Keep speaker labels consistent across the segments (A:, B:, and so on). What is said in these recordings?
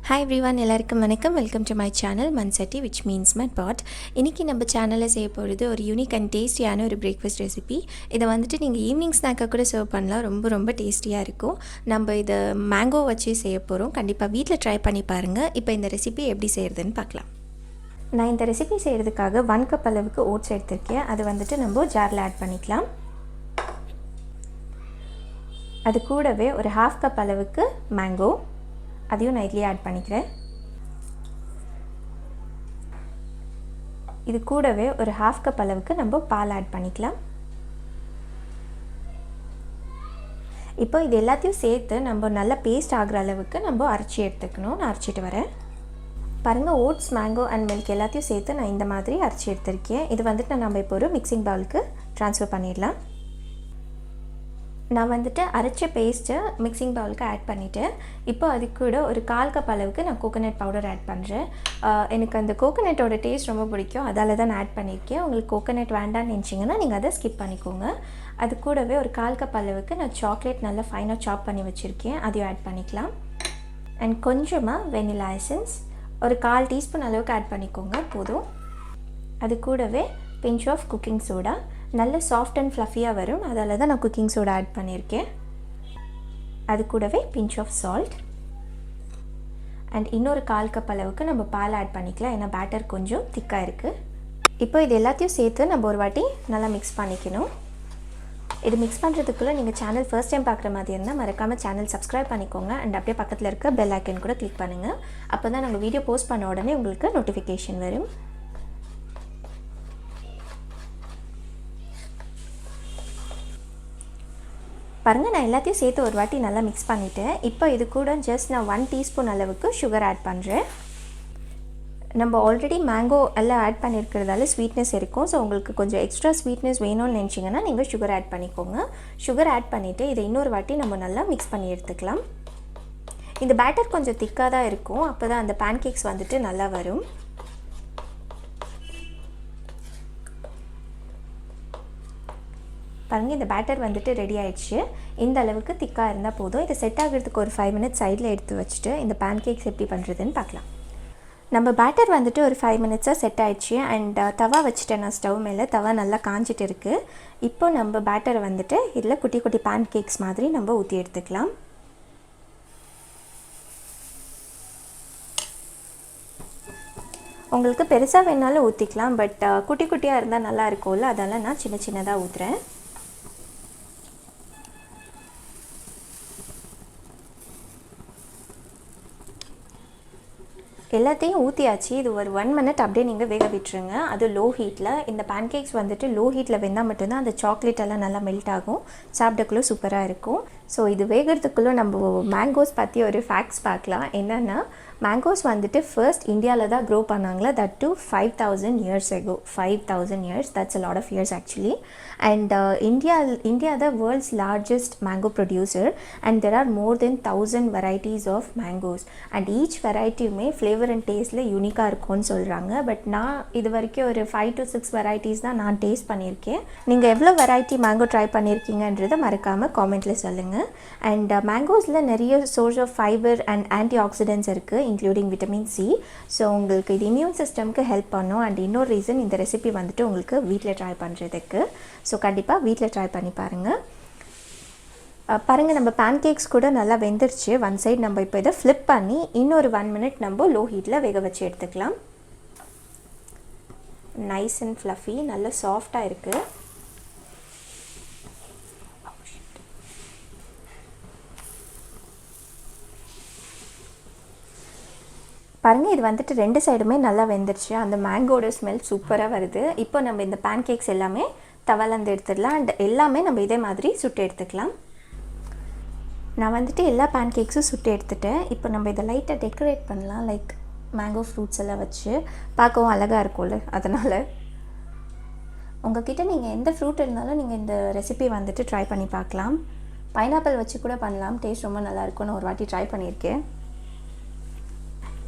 A: Hi everyone, எல்லாருக்கும் வணக்கம். Welcome to my channel Manchatti which means my pot. இன்றைக்கி நம்ம சேனலில் செய்ய போகிறது ஒரு யூனிக் அண்ட் டேஸ்டியான ஒரு பிரேக்ஃபாஸ்ட் ரெசிபி. இதை வந்துட்டு நீங்கள் ஈவினிங் ஸ்நாக்காக கூட சர்வ் பண்ணலாம். ரொம்ப டேஸ்டியாக இருக்கும். நம்ம இதை மேங்கோ வச்சு செய்ய போகிறோம். கண்டிப்பாக வீட்டில் ட்ரை பண்ணி பாருங்கள். இப்போ இந்த ரெசிபி எப்படி செய்கிறதுன்னு பார்க்கலாம். நான் இந்த ரெசிபி செய்கிறதுக்காக 1 கப் அளவுக்கு ஓட்ஸ் எடுத்திருக்கேன். அது வந்துட்டு நம்ம ஜாரில் ஆட் பண்ணிக்கலாம். அது கூடவே ஒரு 1/2 கப் அளவுக்கு மேங்கோ, அதையும் நான் இதுலேயே ஆட் பண்ணிக்கிறேன். இது கூடவே ஒரு 1/2 கப் அளவுக்கு நம்ம பால் ஆட் பண்ணிக்கலாம். இப்போ இது எல்லாத்தையும் சேர்த்து நம்ம நல்லா பேஸ்ட் ஆகிற அளவுக்கு நம்ம அரைச்சி எடுத்துக்கணும். நான் அரைச்சிட்டு வரேன். பாருங்கள், ஓட்ஸ், மேங்கோ அண்ட் மில்க் எல்லாத்தையும் சேர்த்து நான் இந்த மாதிரி அரைச்சி எடுத்திருக்கேன். இது வந்துட்டு நம்ம இப்போ ஒரு மிக்சிங் பவுலுக்கு ட்ரான்ஸ்ஃபர் பண்ணிடலாம். நான் வந்துட்டு அரைச்ச பேஸ்ட்டை மிக்சிங் பவுலுக்கு ஆட் பண்ணிவிட்டேன். இப்போ அது கூட ஒரு 1/4 கப் அளவுக்கு நான் கோகோனட் பவுடர் ஆட் பண்ணுறேன். எனக்கு அந்த கோகோனட்டோட டேஸ்ட் ரொம்ப பிடிக்கும், அதால் தான் நான் ஆட் பண்ணியிருக்கேன். உங்களுக்கு கோகோனட் வேண்டான்னு நினச்சிங்கன்னா நீங்கள் அதை ஸ்கிப் பண்ணிக்கோங்க. அது கூடவே ஒரு 1/4 கப் அளவுக்கு நான் சாக்லேட் நல்லா ஃபைனாக சாப் பண்ணி வச்சுருக்கேன், அதையும் ஆட் பண்ணிக்கலாம். அண்ட் கொஞ்சமாக வெனிலா எசன்ஸ் ஒரு 1/4 டீஸ்பூன் அளவுக்கு ஆட் பண்ணிக்கோங்க, போதும். அது கூடவே பிஞ்ச் ஆஃப் குக்கிங் சோடா, நல்ல சாஃப்ட் அண்ட் ஃப்ளஃபியாக வரும், அதால் தான் நான் குக்கிங் சோடா ஆட் பண்ணியிருக்கேன். அது கூடவே பிஞ்ச் ஆஃப் சால்ட் அண்ட் இன்னொரு 1/4 கப் அளவுக்கு நம்ம பால் ஆட் பண்ணிக்கலாம், ஏன்னா பேட்டர் கொஞ்சம் திக்காக இருக்குது. இப்போ இது எல்லாத்தையும் சேர்த்து நம்ம ஒரு வாட்டி நல்லா மிக்ஸ் பண்ணிக்கணும். இது மிக்ஸ் பண்ணுறதுக்குள்ளே நீங்கள் சேனல் ஃபர்ஸ்ட் டைம் பார்க்குற மாதிரி இருந்தால் மறக்காமல் சேனல் சப்ஸ்கிரைப் பண்ணிக்கோங்க. அண்ட் அப்படியே பக்கத்தில் இருக்க பெல் ஐக்கன் கூட கிளிக் பண்ணுங்கள். அப்போ தான் நாங்கள் வீடியோ போஸ்ட் பண்ண உடனே உங்களுக்கு நோட்டிஃபிகேஷன் வரும். பாருங்கள், நான் எல்லாத்தையும் சேர்த்து ஒரு வாட்டி நல்லா மிக்ஸ் பண்ணிவிட்டேன். இப்போ இது கூட ஜஸ்ட் நான் 1 டீஸ்பூன் அளவுக்கு சுகர் ஆட் பண்ணுறேன். நம்ம ஆல்ரெடி மேங்கோ எல்லாம் ஆட் பண்ணியிருக்கிறதால ஸ்வீட்னஸ் இருக்கும். ஸோ உங்களுக்கு கொஞ்சம் எக்ஸ்ட்ரா ஸ்வீட்னஸ் வேணும்னு நினச்சிங்கன்னா நீங்கள் சுகர் ஆட் பண்ணிக்கோங்க. சுகர் ஆட் பண்ணிவிட்டு இதை இன்னொரு வாட்டி நம்ம நல்லா மிக்ஸ் பண்ணி எடுத்துக்கலாம். இந்த பேட்டர் கொஞ்சம் திக்காக தான் இருக்கும், அப்போ தான் அந்த பேன்கேக்ஸ் வந்துட்டு நல்லா வரும். பாருங்கள், இந்த பேட்டர் வந்துட்டு ரெடி ஆகிடுச்சு. இந்த அளவுக்கு திக்காக இருந்தால் போதும். இதை செட் ஆகிறதுக்கு ஒரு 5 மினிட்ஸ் சைடில் எடுத்து வச்சுட்டு இந்த பேன்கேக்ஸ் எப்படி பண்ணுறதுன்னு பார்க்கலாம். நம்ம பேட்டர் வந்துட்டு ஒரு 5 மினிட்ஸாக செட் ஆகிடுச்சு. அண்ட் தவா வச்சுட்டேன் நான் ஸ்டவ் மேலே. தவா நல்லா காஞ்சிட்டு இருக்குது. இப்போ நம்ம பேட்டரை வந்துட்டு இதில் குட்டி குட்டி பேன்கேக்ஸ் மாதிரி நம்ம ஊற்றி எடுத்துக்கலாம். உங்களுக்கு பெருசாக வேணாலும் ஊற்றிக்கலாம், பட் குட்டி குட்டியாக இருந்தால் நல்லா இருக்கும்ல, அதெல்லாம் நான் சின்ன சின்னதாக ஊற்றுறேன். எல்லாத்தையும் ஊற்றியாச்சு. இது ஒரு 1 மினிட் அப்படியே நீங்கள் வேக விட்டுருங்க. அது லோ ஹீட்டில். இந்த பேன்கேக்ஸ் வந்துட்டு லோ ஹீட்டில் வெந்தால் மட்டும்தான் அந்த சாக்லேட் எல்லாம் நல்லா மெல்ட் ஆகும், சாப்பிடக்குள்ளே சூப்பராக இருக்கும். ஸோ இது வேகிறதுக்குள்ளே நம்ம மேங்கோஸ் பற்றி ஒரு ஃபேக்ட்ஸ் பார்க்கலாம். என்னென்னா, மேங்கோஸ் வந்துட்டு ஃபர்ஸ்ட் இந்தியாவில் தான் க்ரோ பண்ணாங்களா, that to 5000 years ago. 5000 years, that's a lot of years actually. And India the world's largest mango producer, and there are more than 1000 varieties of mangoes, and each variety may flavor and tasteல யூனிக்காக இருக்கும்னு சொல்கிறாங்க. But நான் இது வரைக்கும் ஒரு 5 to 6 varieties தான் நான் taste பண்ணியிருக்கேன். நீங்கள் எவ்வளோ வெரைட்டி மேங்கோ ட்ரை பண்ணியிருக்கீங்கன்றதை மறக்காமல் காமெண்ட்டில் சொல்லுங்கள். அண்ட் மேங்கோஸில் நிறைய source of fibre and antioxidants இருக்குது, இன்க்ளூடிங் விட்டமின் சி. ஸோ உங்களுக்கு இது இம்யூன் சிஸ்டம்க்கு ஹெல்ப் பண்ணும். அண்ட் இன்னொரு ரீசன் இந்த ரெசிபி வந்துட்டு உங்களுக்கு வீட்டில் ட்ரை பண்ணுறதுக்கு. ஸோ கண்டிப்பாக வீட்டில் ட்ரை பண்ணி பாருங்கள். பாருங்கள், நம்ம பேன்கேக்ஸ் கூட நல்லா வெந்துருச்சு. ஒன் சைடு நம்ம இப்போ இதை ஃப்ளிப் பண்ணி இன்னொரு 1 மினிட் நம்ம லோ ஹீட்டில் வேக வச்சு எடுத்துக்கலாம். நைஸ் அண்ட் ஃப்ளஃபி, நல்ல சாஃப்டாக இருக்குது. பாருங்கள், இது வந்துட்டு 2 சைடுமே நல்லா வெந்துருச்சு. அந்த மேங்கோட ஸ்மெல் சூப்பராக வருது. இப்போ நம்ம இந்த பேன்கேக்ஸ் எல்லாமே தவலந்து எடுத்துடலாம். அண்ட் எல்லாமே நம்ம இதே மாதிரி சுட்டு எடுத்துக்கலாம். நான் வந்துட்டு எல்லா பேன்கேக்ஸும் சுட்டு எடுத்துட்டேன். இப்போ நம்ம இதை லைட்டாக டெக்கரேட் பண்ணலாம், லைக் மேங்கோ ஃப்ரூட்ஸ் எல்லாம் வச்சு. பார்க்கவும் அழகாக இருக்கும்ல, அதனால் உங்கள்கிட்ட நீங்கள் எந்த ஃப்ரூட் இருந்தாலும் நீங்கள் இந்த ரெசிபி வந்துட்டு ட்ரை பண்ணி பார்க்கலாம். பைனாப்பிள் வச்சு கூட பண்ணலாம், டேஸ்ட் ரொம்ப நல்லாயிருக்கும். நான் ஒரு வாட்டி ட்ரை பண்ணியிருக்கேன்.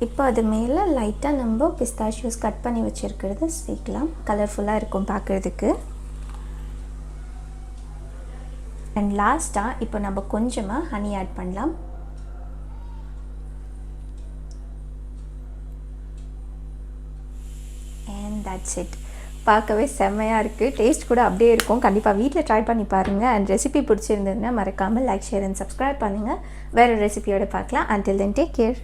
A: இப்போ அது மேலே லைட்டாக நம்ம பிஸ்தாஷியோஸ் கட் பண்ணி வச்சுருக்கிறது சேர்க்கலாம். கலர்ஃபுல்லாக இருக்கும் பார்க்குறதுக்கு. அண்ட் லாஸ்ட்டாக இப்போ நம்ம கொஞ்சமாக ஹனி ஆட் பண்ணலாம். That's it. பார்க்கவே செம்மையாக இருக்குது. டேஸ்ட் கூட அப்படியே இருக்கும். கண்டிப்பாக வீட்டில் ட்ரை பண்ணி பாருங்கள். அண்ட் ரெசிபி பிடிச்சிருந்ததுன்னா மறக்காமல் லைக், ஷேர் அண்ட் சப்ஸ்கிரைப் பண்ணுங்கள். வேறு ரெசிபியோடு பார்க்கலாம். until then take care.